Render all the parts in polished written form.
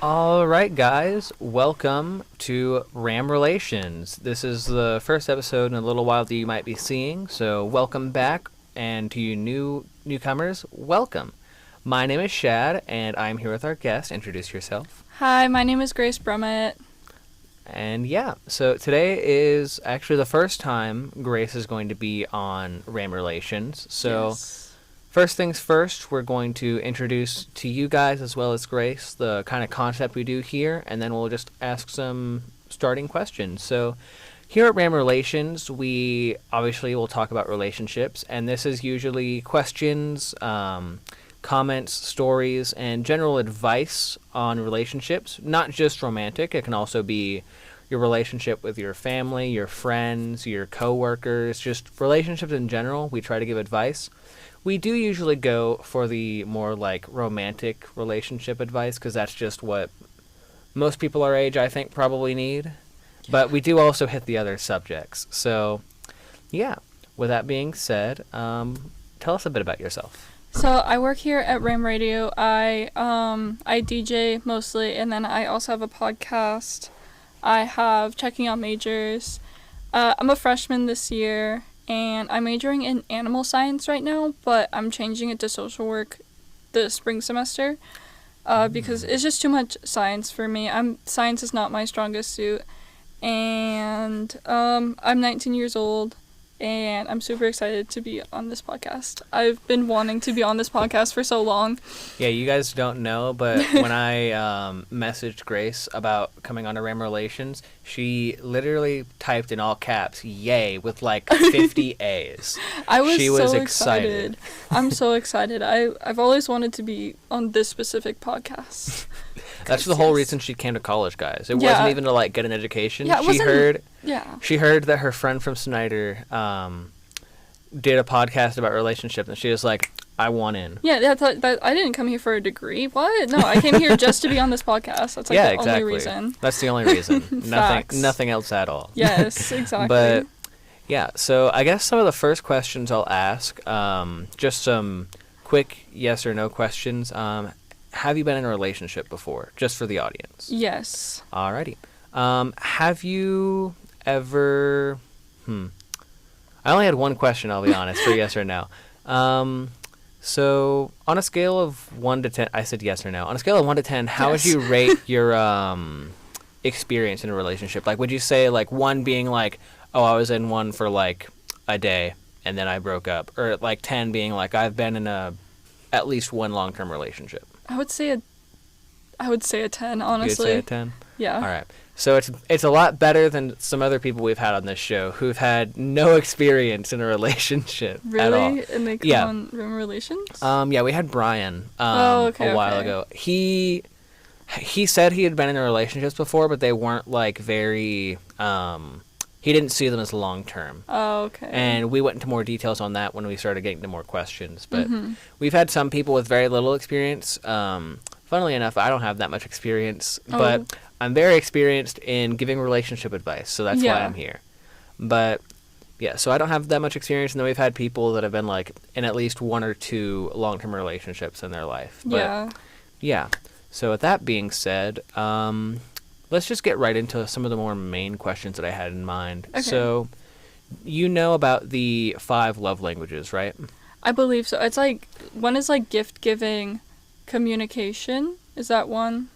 All right, guys, welcome to Ram Relations. This is the first episode in a little while that you might be seeing, so welcome back. And to you newcomers, welcome. My name is Shad, and I'm here with our guest. Introduce yourself. Hi, my name is Grace Brummett. And yeah, so today is actually the first time Grace is going to be on Ram Relations. So Yes. first things first, we're going to introduce to you guys as well as Grace the kind of concept we do here, and then we'll just ask some starting questions. So here at Ram Relations, we obviously will talk about relationships, and this is usually questions, comments, stories, and general advice on relationships, not just romantic. It can also be your relationship with your family, your friends, your coworkers, just relationships in general. We try to give advice. We do usually go for the more like romantic relationship advice because that's just what most people our age, I think, probably need. But we do also hit the other subjects. So, yeah, with that being said, tell us a bit about yourself. So I work here at Ram Radio. I DJ mostly, and then I also have a podcast. I have Checking Out Majors. I'm a freshman this year, and I'm majoring in animal science right now, but I'm changing it to social work the spring semester because it's just too much science for me. Science is not my strongest suit, and I'm 19 years old, and I'm super excited to be on this podcast. I've been wanting to be on this podcast for so long. Yeah, you guys don't know, but when I messaged Grace about coming on to Ram Relations, she literally typed in all caps, yay, with like 50 A's. She was so excited. I'm so excited. I've always wanted to be on this specific podcast. That's the whole reason she came to college, guys. It Yeah. wasn't even to like get an education. Yeah, it wasn't. Yeah. She heard that her friend from Snyder did a podcast about relationships, and she was like, I want in. Yeah, that I didn't come here for a degree. What? No, I came here just to be on this podcast. That's like Yeah, the exactly. only reason. That's the only reason. Facts. Nothing else at all. Yes, exactly. But yeah, so I guess some of the first questions I'll ask, just some quick yes or no questions. Have you been in a relationship before? Just for the audience. Yes. Alrighty. Have you ever... I only had one question, I'll be honest, for yes or no. So, on a scale of 1 to 10... I said yes or no. On a scale of 1 to 10, how would Yes. you rate your experience in a relationship? Like, would you say, like, 1 being like, oh, I was in one for, like, a day, and then I broke up? Or, like, 10 being like, I've been in at least one long-term relationship? I would say a 10, honestly. You'd say a 10? Yeah. All right. So it's a lot better than some other people we've had on this show who've had no experience in a relationship at all. Really? And they come on Room Relations? Yeah, we had Brian a while ago. He said he had been in relationships before, but they weren't like very he didn't see them as long term. Oh, okay. And we went into more details on that when we started getting to more questions. But we've had some people with very little experience. Funnily enough, I don't have that much experience, but I'm very experienced in giving relationship advice, so that's why I'm here. But yeah, so I don't have that much experience, and then we've had people that have been like in at least 1 or 2 long-term relationships in their life. But yeah. So with that being said, let's just get right into some of the more main questions that I had in mind. Okay. So you know about the 5 love languages, right? I believe so. It's like, one is like gift giving, communication. Is that one?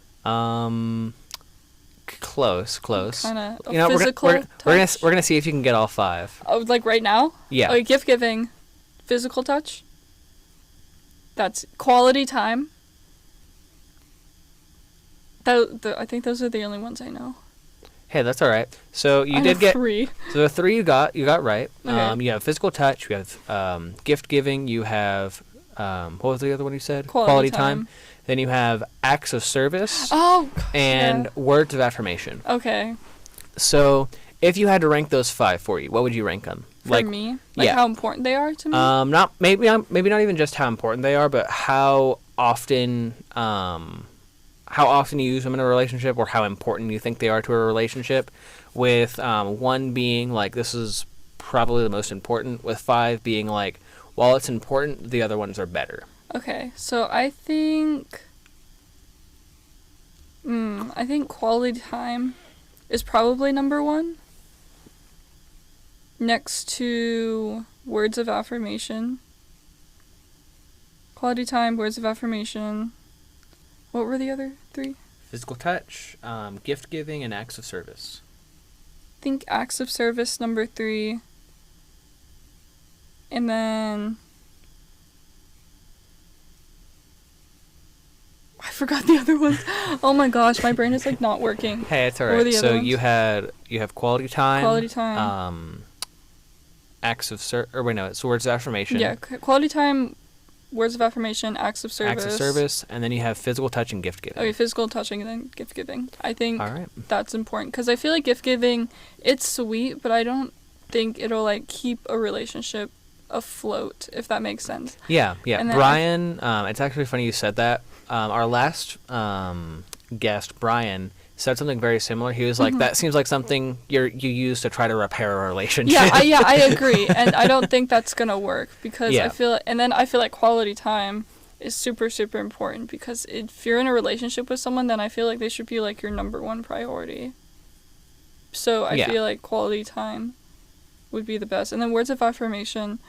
Close. Kind of Physical we're gonna see if you can get all 5. Oh, like right now? Yeah. Okay, gift giving, physical touch. That's quality time. I think those are the only ones I know. Hey, that's all right. So you I did have get 3. So the 3 you got right. Okay. You have physical touch. You have gift giving. You have what was the other one you said? Quality time. Then you have acts of service. Oh. And words of affirmation. Okay. So if you had to rank those 5 for you, what would you rank them? For me, how important they are to me. Not maybe not even just how important they are, but how often you use them in a relationship, or how important you think they are to a relationship. With 1 being like, this is probably the most important, with 5 being like, while it's important, the other ones are better. Okay, so I think... I think quality time is probably number one. Next to words of affirmation. Quality time, words of affirmation. What were the other three? Physical touch, gift giving, and acts of service. I think acts of service, number 3. And then I forgot the other ones. Oh my gosh, my brain is like not working. Hey, it's all What were right. the So other ones? you have quality time. Quality time. Acts of it's words of affirmation. Yeah, quality time, words of affirmation, acts of service. Acts of service, and then you have physical touch and gift giving. Okay, physical touching and then gift giving. I think All right. that's important because I feel like gift giving, it's sweet, but I don't think it'll like keep a relationship afloat, if that makes sense. Yeah. And then Brian, it's actually funny you said that. Our last guest, Brian, said something very similar. He was like, "That seems like something you use to try to repair a relationship." I agree, and I don't think that's gonna work because Yeah. I feel like quality time is super, super important because if you're in a relationship with someone, then I feel like they should be like your number one priority. So I feel like quality time would be the best, and then words of affirmation.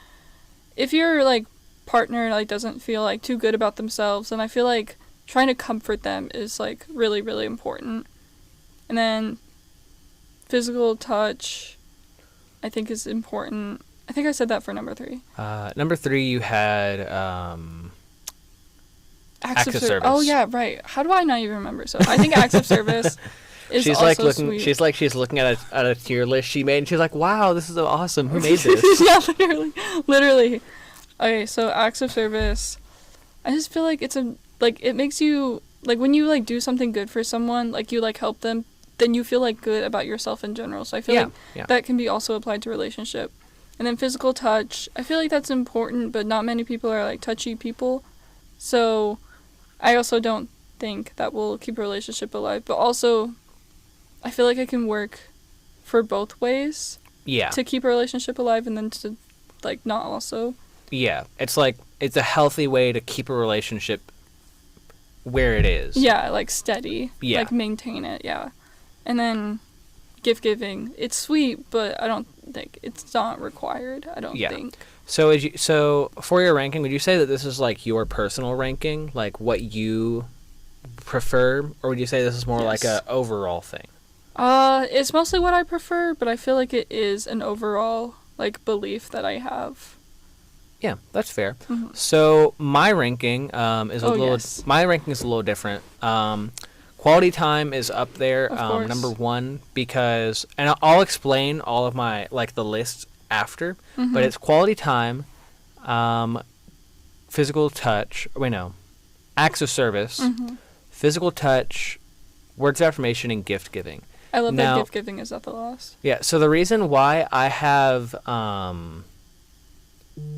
If your like partner like doesn't feel like too good about themselves, then I feel like trying to comfort them is like really, really important. And then physical touch, I think, is important. I think I said that for number 3. Number 3, you had acts of service. Oh yeah, right. How do I not even remember? So I think acts of service is she's also like looking. sweet. She's looking at a tier list she made, and she's like, "Wow, this is awesome. Who made this?" Yeah, literally. Okay, so acts of service. I just feel like it makes you like when you like do something good for someone, like you like help them, then you feel like good about yourself in general. So I feel like that can be also applied to relationship. And then physical touch, I feel like that's important, but not many people are like touchy people. So I also don't think that will keep a relationship alive. But also, I feel like it can work for both ways. Yeah. To keep a relationship alive and then to like not also. Yeah. It's like it's a healthy way to keep a relationship where it is. Yeah, like steady. Yeah. Like maintain it, yeah. And then gift giving. It's sweet, but I don't think it's not required. I don't think. So for your ranking, would you say that this is like your personal ranking, like what you prefer, or would you say this is more like a overall thing? It's mostly what I prefer, but I feel like it is an overall like belief that I have. Yeah, that's fair. Mm-hmm. So my ranking is a little different. Quality time is up there, number 1, because, and I'll explain all of my like the list after, but it's quality time, physical touch. Acts of service, physical touch, words of affirmation, and gift giving. I love that gift giving is at the last. Yeah. So the reason why I have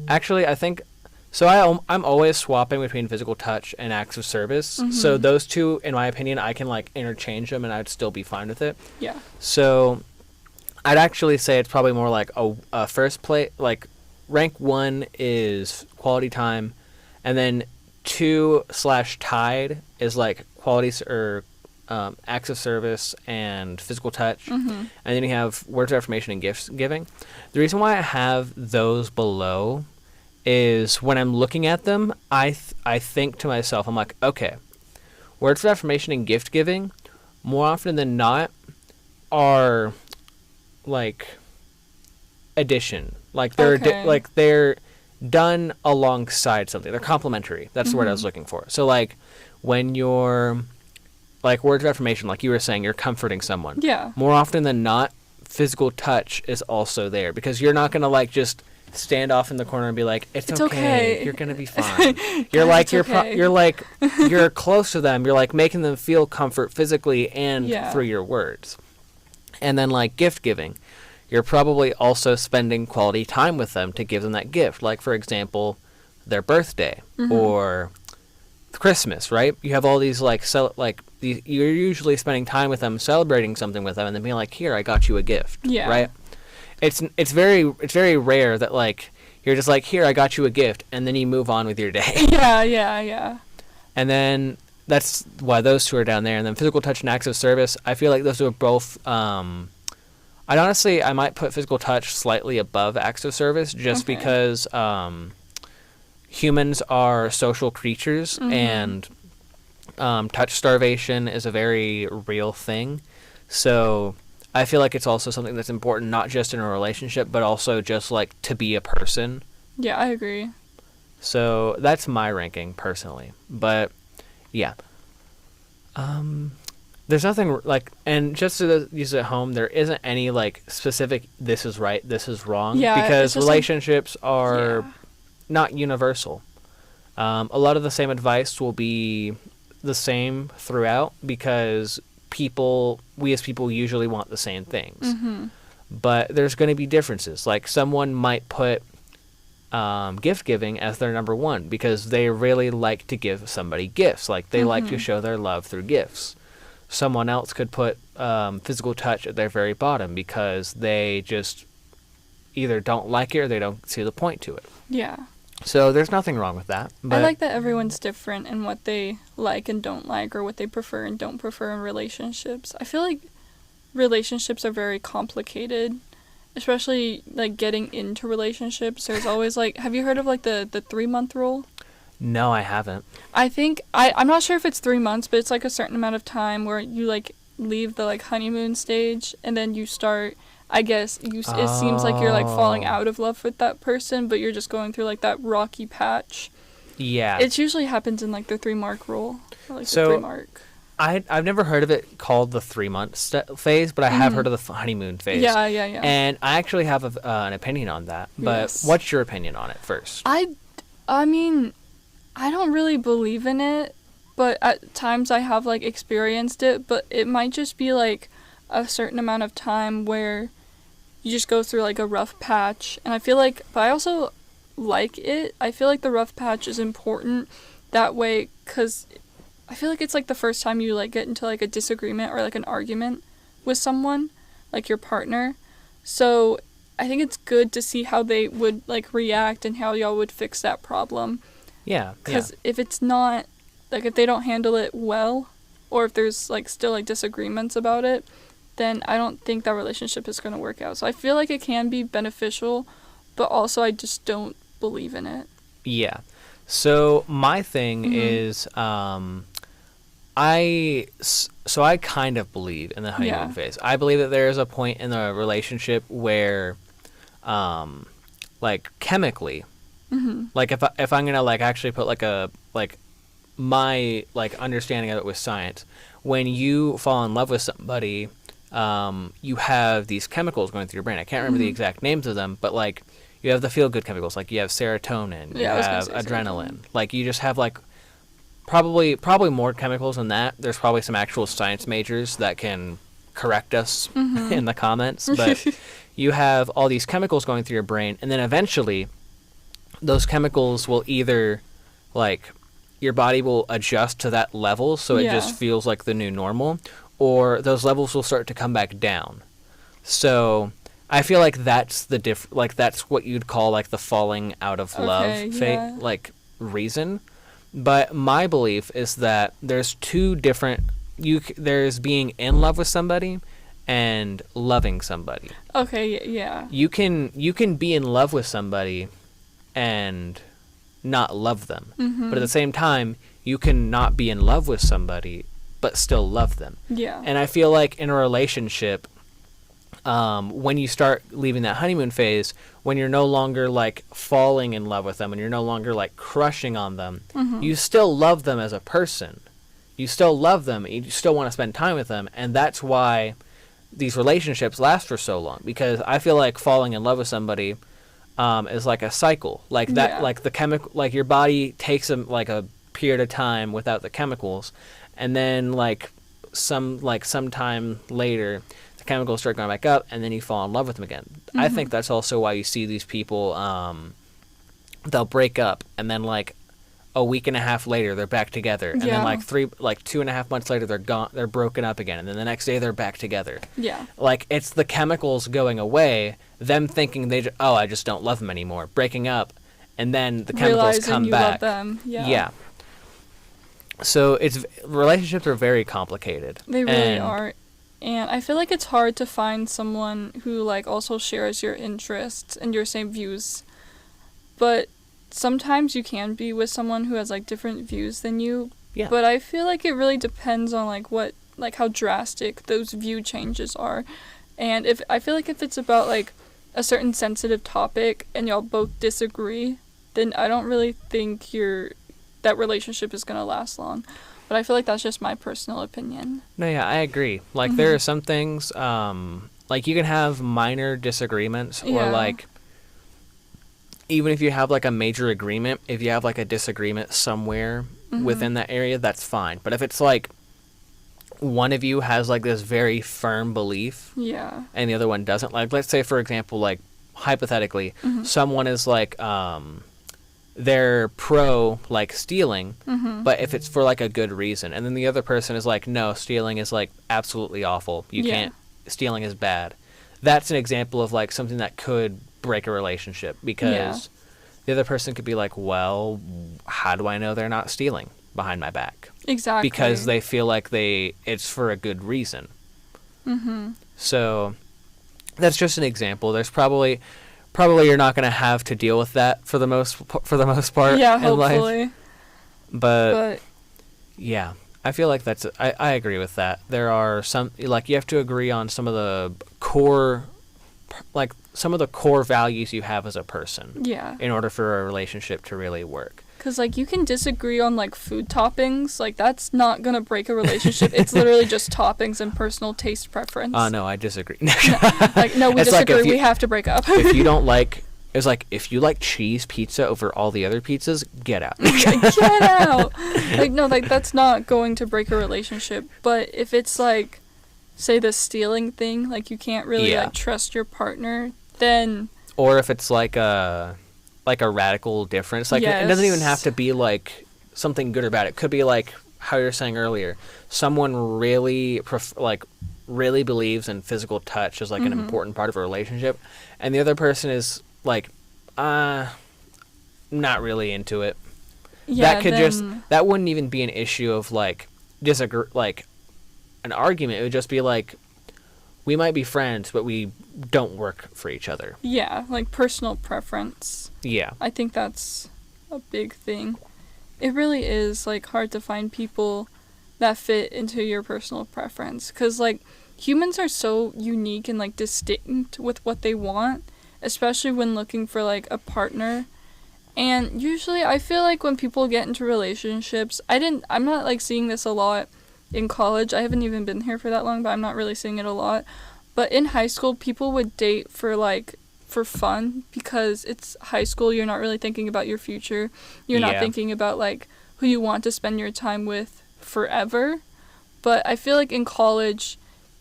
actually, I think, so I'm always swapping between physical touch and acts of service. So those two, in my opinion, I can like interchange them and I'd still be fine with it. Yeah. So I'd actually say it's probably more like a first place, like rank 1 is quality time, and then 2/tied is like quality or acts of service and physical touch, and then you have words of affirmation and gift giving. The reason why I have those below is when I'm looking at them, I think to myself, I'm like, okay, words of affirmation and gift giving, more often than not, are like addition. Like they're they're done alongside something. They're complementary. That's the word I was looking for. So like when you're like words of affirmation, like you were saying, you're comforting someone. Yeah. More often than not, physical touch is also there because you're not gonna like just stand off in the corner and be like, it's okay. You're gonna be fine. You're like you're close to them. You're like making them feel comfort physically and through your words. And then like gift giving, you're probably also spending quality time with them to give them that gift. Like for example, their birthday or Christmas, right? You have all these you're usually spending time with them, celebrating something with them, and then being like, here, I got you a gift. Yeah. Right? It's very rare that like you're just like, here, I got you a gift, and then you move on with your day. Yeah. And then that's why those two are down there. And then physical touch and acts of service, I feel like those are both. I might put physical touch slightly above acts of service, just because humans are social creatures, and touch starvation is a very real thing. So I feel like it's also something that's important, not just in a relationship, but also just like to be a person. Yeah, I agree. So that's my ranking personally. But yeah. There's nothing like, and just to use it at home, there isn't any like specific this is right, this is wrong, because relationships are not universal. A lot of the same advice will be the same throughout, because we as people usually want the same things. But there's going to be differences. Like someone might put gift giving as their number one because they really like to give somebody gifts. Like they like to show their love through gifts. Someone else could put physical touch at their very bottom because they just either don't like it or they don't see the point to it. Yeah. So there's nothing wrong with that. But I like that everyone's different in what they like and don't like, or what they prefer and don't prefer in relationships. I feel like relationships are very complicated, especially like getting into relationships. There's always like, have you heard of like the 3-month rule? No, I haven't. I think I'm not sure if it's 3 months, but it's like a certain amount of time where you like leave the like honeymoon stage and then you start, I guess it seems like you're like falling out of love with that person, but you're just going through like that rocky patch. Yeah. It usually happens in like the 3-mark rule, or like the 3-mark. I've never heard of it called the 3-month phase, but I have heard of the honeymoon phase. Yeah. And I actually have an opinion on that. But what's your opinion on it first? I mean, I don't really believe in it, but at times I have like experienced it, but it might just be like a certain amount of time where you just go through like a rough patch. And I feel like, but I also like it. I feel like the rough patch is important that way, because I feel like it's like the first time you like get into like a disagreement or like an argument with someone, like your partner. So I think it's good to see how they would like react and how y'all would fix that problem. Yeah. Because if it's not, like if they don't handle it well, or if there's like still like disagreements about it, then I don't think that relationship is going to work out. So I feel like it can be beneficial, but also I just don't believe in it. Yeah. So my thing is, I kind of believe in the honeymoon phase. I believe that there is a point in the relationship where, like chemically, like if I'm gonna like actually put my understanding of it with science, when you fall in love with somebody, you have these chemicals going through your brain. I can't remember the exact names of them, but like you have the feel good chemicals, like you have serotonin, you have adrenaline, like you just have like probably more chemicals than that. There's probably some actual science majors that can correct us in the comments, but you have all these chemicals going through your brain, and then eventually those chemicals will either like your body will adjust to that level so it just feels like the new normal, or those levels will start to come back down. So I feel like that's that's what you'd call like the falling out of love like reason. But my belief is that there's two different there's being in love with somebody and loving somebody. Okay, yeah. You can be in love with somebody and not love them. But at the same time, you can not be in love with somebody but still love them. Yeah. And I feel like in a relationship, when you start leaving that honeymoon phase, when you're no longer like falling in love with them, when you're no longer like crushing on them, you still love them as a person. You still love them. You still want to spend time with them. And that's why these relationships last for so long. Because I feel like falling in love with somebody is like a cycle. Like that, like the chemical, like your body takes like a period of time without the chemicals. And then like sometime later, the chemicals start going back up, and then you fall in love with them again. I think that's also why you see these people, they'll break up, and then like a week and a half later they're back together, and then like 2.5 months later they're broken up again, and then the next day they're back together. Yeah. Like it's the chemicals going away, them thinking I just don't love them anymore, breaking up, and then the chemicals come back. Love them. Yeah. So relationships are very complicated. They really are. And I feel like it's hard to find someone who, like, also shares your interests and your same views. But sometimes you can be with someone who has, like, different views than you. Yeah. But I feel like it really depends on, like, how drastic those view changes are. And I feel like if it's about, like, a certain sensitive topic and y'all both disagree, then I don't really think that relationship is going to last long. But I feel like that's just my personal opinion. No, yeah, I agree. Like, there are some things, like, you can have minor disagreements, or, like, even if you have, like, a major agreement, if you have, like, a disagreement somewhere within that area, that's fine. But if it's, like, one of you has, like, this very firm belief, and the other one doesn't, like, let's say, for example, like, hypothetically, someone is, like, they're pro, like, stealing, but if it's for, like, a good reason, and then the other person is like, no, stealing is, like, absolutely awful, you can't, stealing is bad, that's an example of, like, something that could break a relationship, because the other person could be like, well, how do I know they're not stealing behind my back? Exactly. Because they feel like it's for a good reason. So that's just an example. There's probably you're not going to have to deal with that for the most part in life. But yeah, I feel like I agree with that. There are some, like, you have to agree on some of the core values you have as a person. Yeah. In order for a relationship to really work. Because, like, you can disagree on, like, food toppings. Like, that's not going to break a relationship. It's literally just toppings and personal taste preference. No, I disagree. No, we disagree. Like, we have to break up. If you don't like... It's like, if you like cheese pizza over all the other pizzas, get out. Get out! Like, no, like, that's not going to break a relationship. But if it's, like, say the stealing thing, like, you can't really, like, trust your partner, then... Or if it's, like a radical difference. Like, it doesn't even have to be, like, something good or bad. It could be, like, how you were saying earlier, someone really, really believes in physical touch as, like, an important part of a relationship, and the other person is, like, not really into it. Yeah, that wouldn't even be an issue of, like, an argument. It would just be, like, we might be friends, but we don't work for each other. Yeah, like, personal preference. Yeah. I think that's a big thing. It really is, like, hard to find people that fit into your personal preference. Because, like, humans are so unique and, like, distinct with what they want, especially when looking for, like, a partner. And usually I feel like when people get into relationships, I'm not, like, seeing this a lot in college. I haven't even been here for that long, but I'm not really seeing it a lot. But in high school, people would date for fun, because it's high school. You're not really thinking about your future. You're not thinking about, like, who you want to spend your time with forever. But I feel like in college,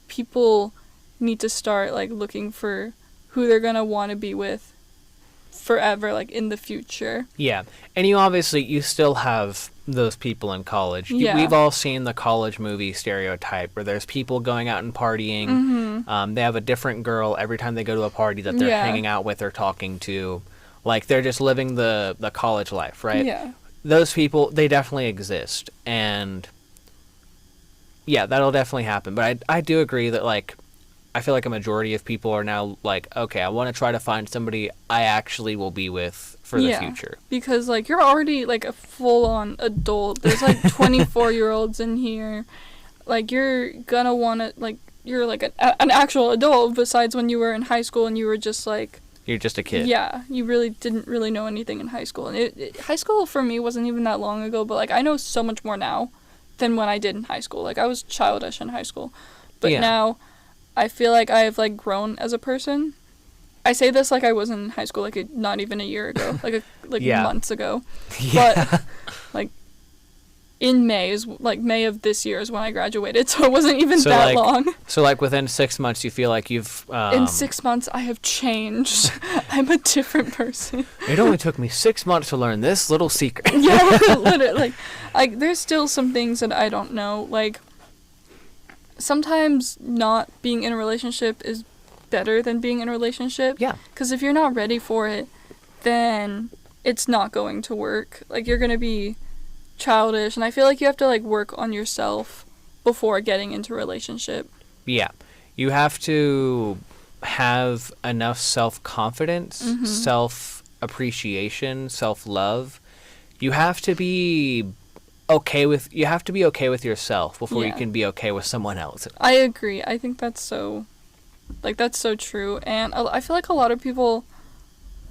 people need to start, like, looking for who they're gonna want to be with forever, like, in the future. Yeah. And you still have those people in college. We've all seen the college movie stereotype where there's people going out and partying. They have a different girl every time they go to a party that they're hanging out with or talking to. Like, they're just living the college life, right? Yeah. Those people, they definitely exist. And yeah, that'll definitely happen. But I do agree that, like, I feel like a majority of people are now like, okay, I want to try to find somebody I actually will be with for the future. Because, like, you're already, like, a full-on adult. There's, like, 24-year-olds in here. Like, you're gonna want to, like, you're, like, an actual adult, besides when you were in high school and you were just, like... You're just a kid. Yeah, you really didn't really know anything in high school. And high school, for me, wasn't even that long ago, but, like, I know so much more now than when I did in high school. Like, I was childish in high school. But now... I feel like I've, like, grown as a person. I say this like I wasn't in high school, like, not even a year ago, months ago. But, like, in May of this year is when I graduated, so it wasn't even that long. So, like, within 6 months, you feel like you've... In 6 months, I have changed. I'm a different person. It only took me 6 months to learn this little secret. Yeah, literally. Like, there's still some things that I don't know, like... Sometimes not being in a relationship is better than being in a relationship. Yeah. Because if you're not ready for it, then it's not going to work. Like, you're going to be childish, and I feel like you have to, like, work on yourself before getting into a relationship. Yeah. You have to have enough self-confidence, self-appreciation, self-love. You have to be okay with yourself before you can be okay with someone else. I agree. I think that's so true. And I feel like a lot of people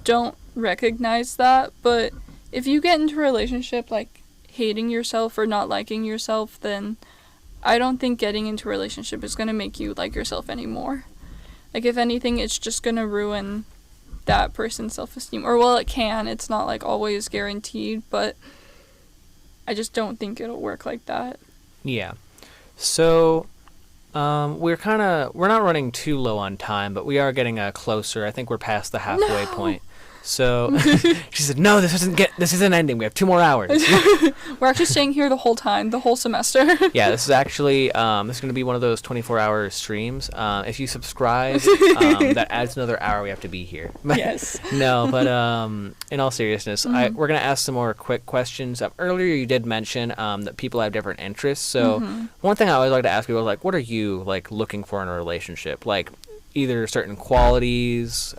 don't recognize that, but if you get into a relationship, like, hating yourself or not liking yourself, then I don't think getting into a relationship is going to make you like yourself anymore. Like, if anything, it's just going to ruin that person's self-esteem. Or, well, it can. It's not, like, always guaranteed, but I just don't think it'll work like that. Yeah. So, we're not running too low on time, but we are getting closer. I think we're past the halfway point. So she said, "No, this isn't ending. We have 2 more hours." We're actually staying here the whole time, the whole semester. Yeah, this is actually this is going to be one of those 24-hour streams. If you subscribe, that adds another hour we have to be here. Yes. No, but in all seriousness, we're going to ask some more quick questions. Earlier, you did mention that people have different interests. So one thing I always like to ask people is, like, what are you, like, looking for in a relationship? Like, either certain qualities,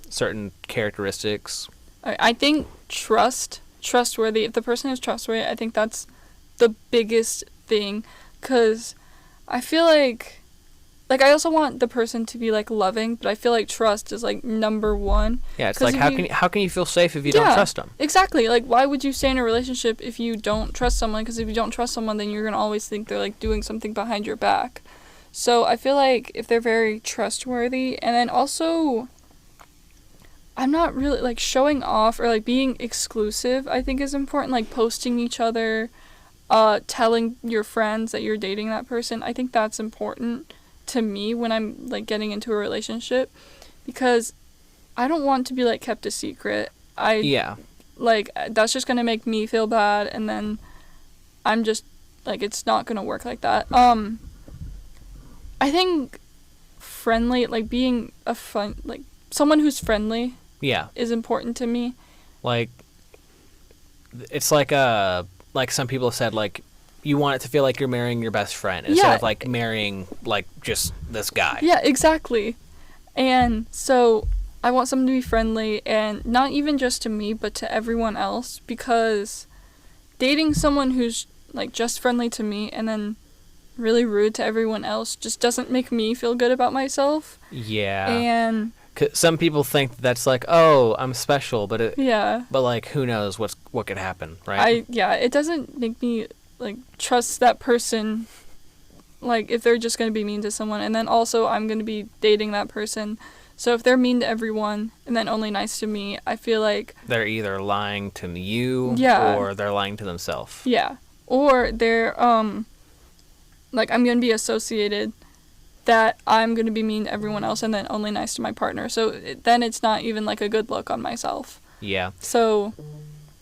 certain characteristics. I think trustworthy. If the person is trustworthy, I think that's the biggest thing, because I feel like I also want the person to be, like, loving, but I feel like trust is, like, number one. Yeah, it's like, how can you feel safe if you don't trust them? Exactly. Like, why would you stay in a relationship if you don't trust someone? Because if you don't trust someone, then you're gonna always think they're, like, doing something behind your back. So I feel like if they're very trustworthy, and then also, I'm not really, like, showing off or, like, being exclusive, I think is important. Like, posting each other, telling your friends that you're dating that person. I think that's important to me when I'm, like, getting into a relationship, because I don't want to be, like, kept a secret. Like, that's just gonna make me feel bad, and then I'm just, like, it's not gonna work like that. I think friendly, like, being like, someone who's friendly is important to me. Like, it's like some people have said, like, you want it to feel like you're marrying your best friend instead of, like, marrying, like, just this guy. Yeah, exactly. And so I want someone to be friendly, and not even just to me, but to everyone else, because dating someone who's, like, just friendly to me and then really rude to everyone else just doesn't make me feel good about myself. Yeah. And 'cause some people think that's like, oh, I'm special, but but, like, who knows what could happen, right? It doesn't make me, like, trust that person, like, if they're just going to be mean to someone. And then also I'm going to be dating that person, so if they're mean to everyone and then only nice to me, I feel like they're either lying to you or they're lying to themselves. Yeah. Or they're like, I'm going to be associated that I'm going to be mean to everyone else and then only nice to my partner. So then it's not even, like, a good look on myself. Yeah. So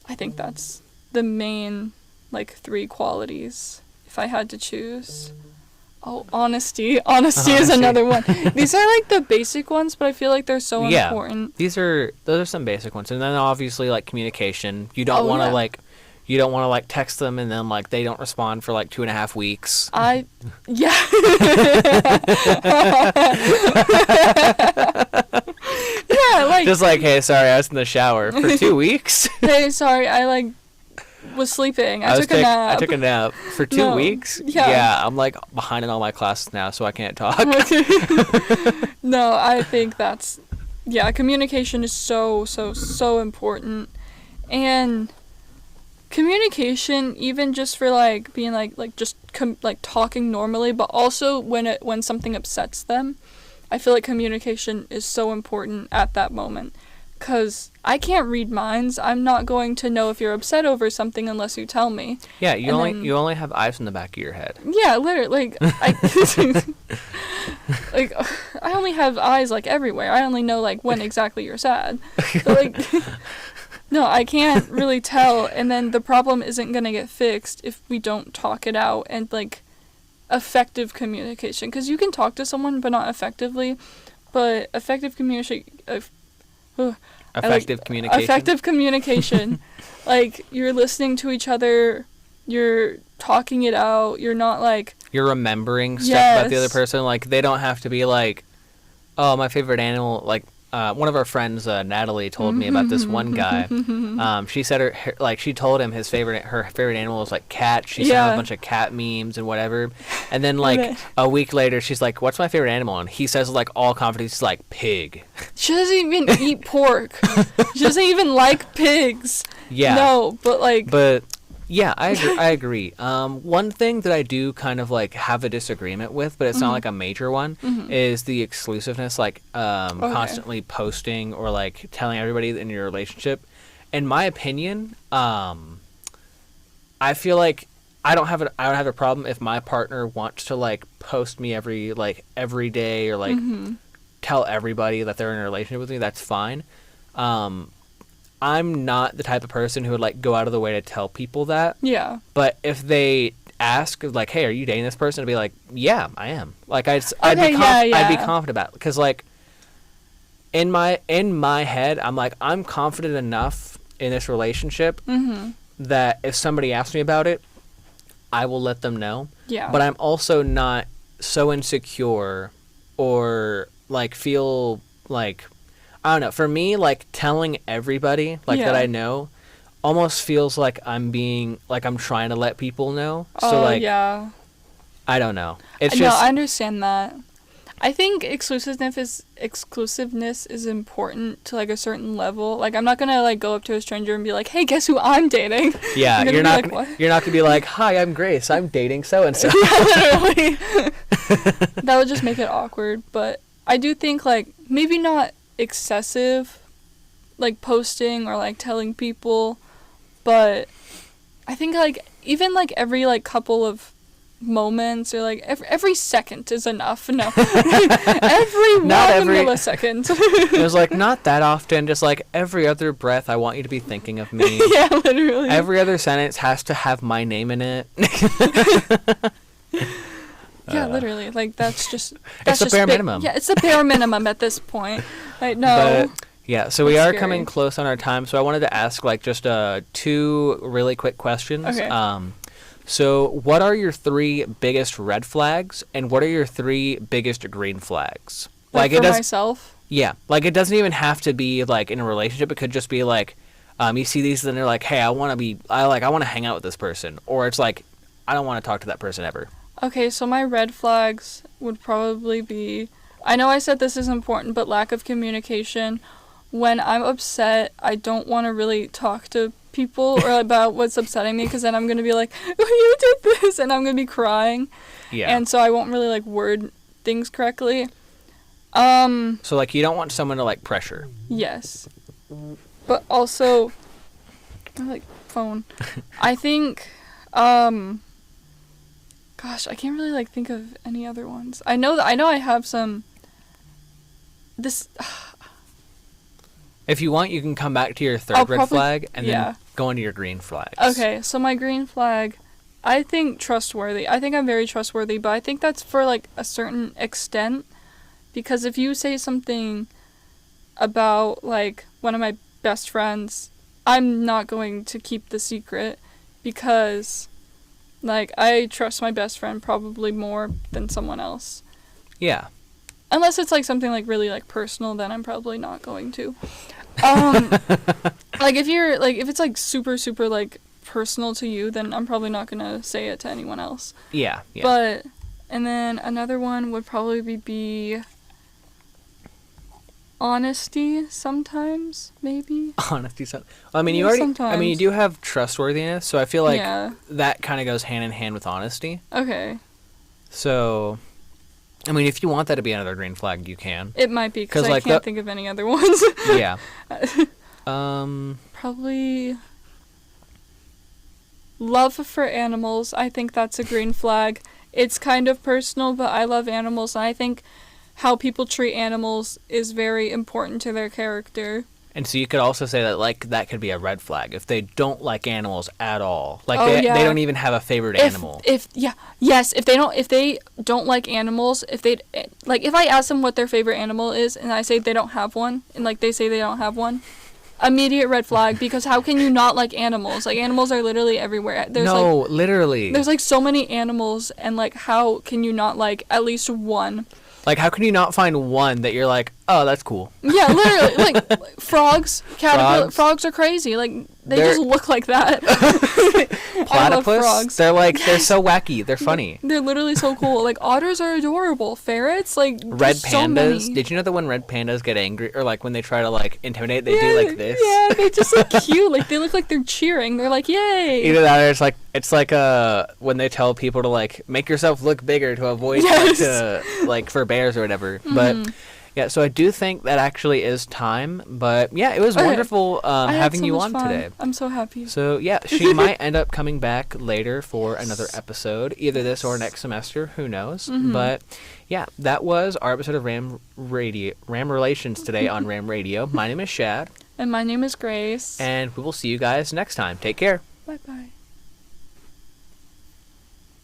I think that's the main, like, 3 qualities if I had to choose. Oh, honesty. Honesty is another one. These are, like, the basic ones, but I feel like they're so important. Those are some basic ones. And then obviously, like, communication. You don't want to, like, you don't want to, like, text them and then, like, they don't respond for, like, 2.5 weeks. Yeah, like, just like, hey, sorry, I was in the shower for 2 weeks. Hey, sorry, I, like, was sleeping. I took a nap. I took a nap for 2 weeks. Yeah, I'm, like, behind in all my classes now, so I can't talk. No, I think that's, communication is so important. And communication, even just for, like, being, like just like talking normally, but also when something upsets them, I feel like communication is so important at that moment, because I can't read minds. I'm not going to know if you're upset over something unless you tell me. Yeah, you only have eyes in the back of your head. Yeah, literally, like, like, I only have eyes, like, everywhere. I only know, like, when exactly you're sad. But, like, no, I can't really tell, and then the problem isn't going to get fixed if we don't talk it out. And, like, effective communication, because you can talk to someone but not effectively, but effective communication Effective communication. Effective communication. Like, you're listening to each other, you're talking it out, you're not like... You're remembering stuff about the other person. Like, they don't have to be like, oh, my favorite animal, like, one of our friends, Natalie, told me about this one guy. She said she told him her favorite animal was like cat. She sent him a bunch of cat memes and whatever. And then like a week later, she's like, "What's my favorite animal?" And he says like all confidence, he's like pig. She doesn't even eat pork. She doesn't even like pigs. Yeah. No, but like. But. Yeah, I agree. One thing that I do kind of like have a disagreement with, but it's not like a major one, is the exclusiveness, like constantly posting or like telling everybody in your relationship. In my opinion, I feel like I don't have a problem if my partner wants to like post me every day or like tell everybody that they're in a relationship with me. That's fine. I'm not the type of person who would like go out of the way to tell people that. Yeah. But if they ask like, "Hey, are you dating this person?" I'd be like, "Yeah, I am." Like I'd be confident about it because like in my head, I'm like I'm confident enough in this relationship that if somebody asks me about it, I will let them know. Yeah. But I'm also not so insecure or like feel like I don't know. For me, like telling everybody like that I know almost feels like I'm trying to let people know. So like I don't know. It's just I understand that. I think exclusiveness is important to like a certain level. Like I'm not gonna like go up to a stranger and be like, "Hey, guess who I'm dating?" Yeah, you're not gonna be like, "Hi, I'm Grace. I'm dating so and so." Yeah, literally. That would just make it awkward. But I do think like maybe not excessive like posting or like telling people, but I think like even like every like couple of moments or like every second is enough. No. every millisecond. It was like not that often, just like every other breath I want you to be thinking of me. Yeah, literally. Every other sentence has to have my name in it. Yeah, literally. Like, that's the bare minimum. Yeah, it's the bare minimum at this point. Like, no. But, yeah, so we are coming close on our time, so I wanted to ask, like, just 2 really quick questions. Okay. So what are your 3 biggest red flags, and what are your 3 biggest green flags? Like for myself? Yeah. Like, it doesn't even have to be, like, in a relationship. It could just be, like, you see these, and they're like, hey, I want to hang out with this person. Or it's like, I don't want to talk to that person ever. Okay, so my red flags would probably be, I know I said this is important, but lack of communication. When I'm upset, I don't want to really talk to people or about what's upsetting me because then I'm going to be like, oh, you did this, and I'm going to be crying. Yeah. And so I won't really, like, word things correctly. So, like, you don't want someone to, like, pressure. Yes. But also, like, phone. I think, gosh, I can't really like think of any other ones. I know I have some. If you want, you can come back to your third red flag and then go into your green flags. Okay, so my green flag, I think trustworthy. I think I'm very trustworthy, but I think that's for like a certain extent, because if you say something about like one of my best friends, I'm not going to keep the secret because. Like, I trust my best friend probably more than someone else. Yeah. Unless it's, like, something, like, really, like, personal, then I'm probably not going to. Like, if it's, like, super, super, like, personal to you, then I'm probably not going to say it to anyone else. Yeah. But, and then another one would probably be honesty sometimes, maybe. Honesty sometimes. I mean, you do have trustworthiness, so I feel like that kind of goes hand in hand with honesty. Okay. So, I mean, if you want that to be another green flag, you can. It might be, because I can't think of any other ones. Yeah. Probably love for animals. I think that's a green flag. It's kind of personal, but I love animals, and I think how people treat animals is very important to their character. And so you could also say that, like, that could be a red flag if they don't like animals at all. Like, Oh, they yeah. don't even have a favorite animal. If they don't like animals, if I ask them what their favorite animal is and I say they don't have one, and like they say they don't have one, immediate red flag, because how can you not like animals? Like, animals are literally everywhere. Literally. There's like so many animals, and like how can you not like at least one? Like, how can you not find one that you're like, oh, that's cool? Yeah, literally, like frogs, frogs are crazy. Like, they just look like that. Platypus, I love frogs. They're so wacky. They're funny. They're literally so cool. Like, otters are adorable. Ferrets, like, red so pandas. many. Did you know that when red pandas get angry, or like when they try to like intimidate, they do like this? Yeah, they just look cute. Like, they look like they're cheering. They're like, yay. Either that, or it's like when they tell people to like make yourself look bigger to avoid like for bears or whatever. Mm-hmm. But yeah, so I do think that actually is time. But yeah, it was wonderful having you on today. I'm so happy. So yeah, she might end up coming back later for another episode, either this or next semester. Who knows? Mm-hmm. But yeah, that was our episode of Ram Relations today on Ram Radio. My name is Shad. And my name is Grace. And we will see you guys next time. Take care. Bye-bye.